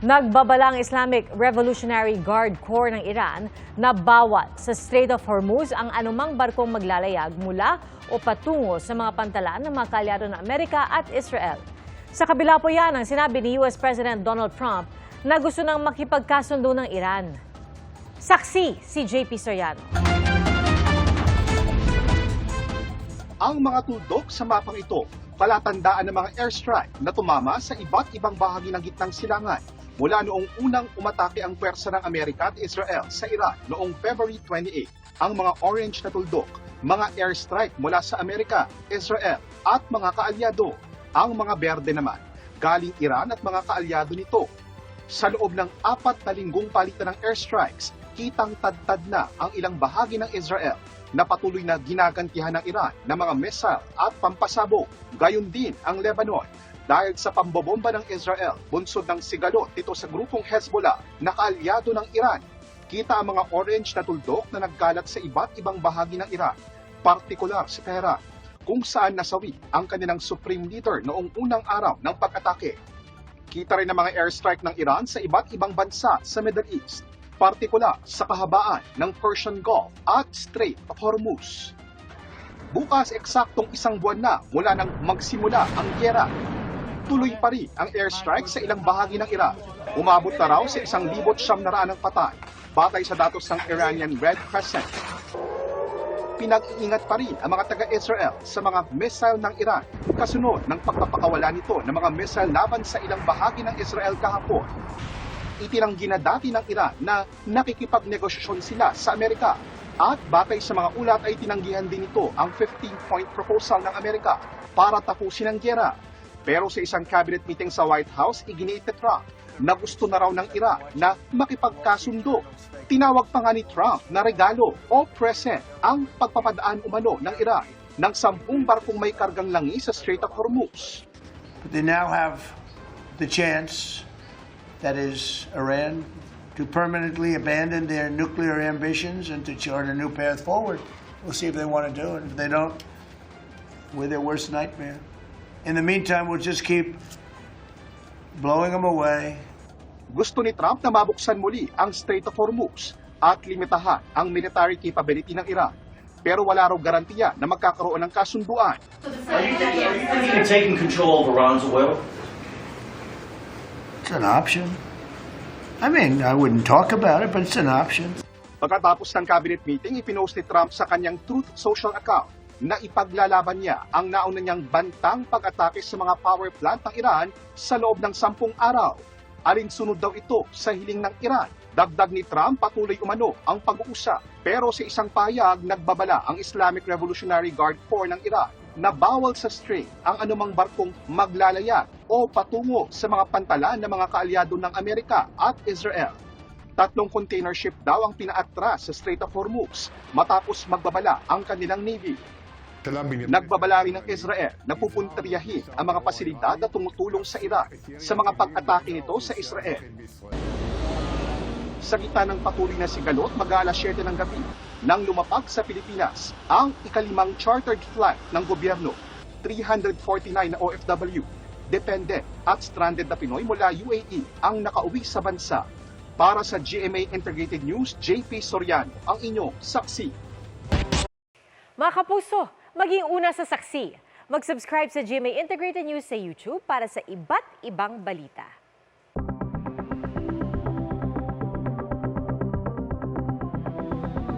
Nagbabala ang Islamic Revolutionary Guard Corps ng Iran na bawal sa Strait of Hormuz ang anumang barkong maglalayag mula o patungo sa mga pantalan ng mga kaalyado ng Amerika at Israel. Sa kabila po yan ang sinabi ni US President Donald Trump na gusto nang makipagkasundo ng Iran. Saksi si JP Soriano. Ang mga tuldok sa mapang ito, palatandaan ng mga airstrike na tumama sa iba't ibang bahagi ng gitnang silangan mula noong unang umatake ang pwersa ng Amerika at Israel sa Iran noong February 28. Ang mga orange na tuldok, mga airstrike mula sa Amerika, Israel at mga kaalyado. Ang mga berde naman, galing Iran at mga kaalyado nito. Sa loob ng 4 na linggong palitan ng airstrikes, kitang tad-tad na ang ilang bahagi ng Israel na patuloy na ginagantihan ng Iran ng mga missile at pampasabog. Gayon din ang Lebanon dahil sa pambobomba ng Israel, bunsod ng sigalot dito sa grupong Hezbollah na kaalyado ng Iran. Kita ang mga orange na tuldok na nagkalat sa iba't ibang bahagi ng Iran, partikular sa Tehran, kung saan nasawi ang kanilang supreme leader noong unang araw ng pag-atake. Kita rin ang mga airstrike ng Iran sa iba't ibang bansa sa Middle East, partikular sa kahabaan ng Persian Gulf at Strait of Hormuz. Bukas eksaktong 1 buwan na mula nang magsimula ang gyera. Tuloy pa rin ang airstrike sa ilang bahagi ng Iran. Umabot na raw sa 1,900 ng patay, batay sa datos ng Iranian Red Crescent. Pinag-iingat pa rin ang mga taga-Israel sa mga missile ng Iran, kasunod ng pagpapakawala nito ng mga missile laban sa ilang bahagi ng Israel kahapon. Itinanggi na dati ng Iran na nakikipagnegosasyon sila sa Amerika at batay sa mga ulat ay tinanggihan din ito ang 15-point proposal ng Amerika para tapusin ang gyera. Pero sa isang cabinet meeting sa White House, iginiit ni Trump na gusto na raw ng Iran na makipagkasundo. Tinawag pa nga ni Trump na regalo o present ang pagpapadaan umano ng Iran ng 10 barkong may kargang langis sa Strait of Hormuz. But they now have the chance, that is Iran, to permanently abandon their nuclear ambitions and to chart a new path forward. We'll see if they want to do it. If they don't, we're their worst nightmare. In the meantime, we'll just keep blowing them away. Gusto ni Trump na mabuksan muli ang Strait of Hormuz at limitahan ang military capability ng Iran. Pero wala raw garantiya na magkakaroon ng kasunduan. Are you thinking of taking control of Iran's oil? It's an option. I mean, I wouldn't talk about it, but it's an option. Pagkatapos ng cabinet meeting, ipinost ni Trump sa kanyang Truth Social account na ipaglalaban niya ang nauna niyang bantang pag-atake sa mga power plant ng Iran sa loob ng 10 araw. Alinsunod daw ito sa hiling ng Iran. Dagdag ni Trump, patuloy umano ang pag-uusap. Pero sa isang pahayag, nagbabala ang Islamic Revolutionary Guard Corps ng Iran na bawal sa strait ang anumang barkong maglalayag o patungo sa mga pantalan ng mga kaalyado ng Amerika at Israel. 3 container ship daw ang pinaatras sa Strait of Hormuz matapos magbabala ang kanilang Navy. Nagbabala rin ng Israel na pupuntaryahin ang mga pasilidad na tumutulong sa Iran sa mga pag-atake nito sa Israel. Sa gitna ng patuloy na sigalot, mag-aalas 7 ng gabi nang lumapag sa Pilipinas ang ika-5 chartered flight ng gobyerno, 349 na OFW, dependent at stranded na Pinoy mula UAE ang nakauwi sa bansa. Para sa GMA Integrated News, JP Soriano, ang inyong saksi. Mga kapuso, maging una sa saksi. Mag-subscribe sa GMA Integrated News sa YouTube para sa iba't ibang balita.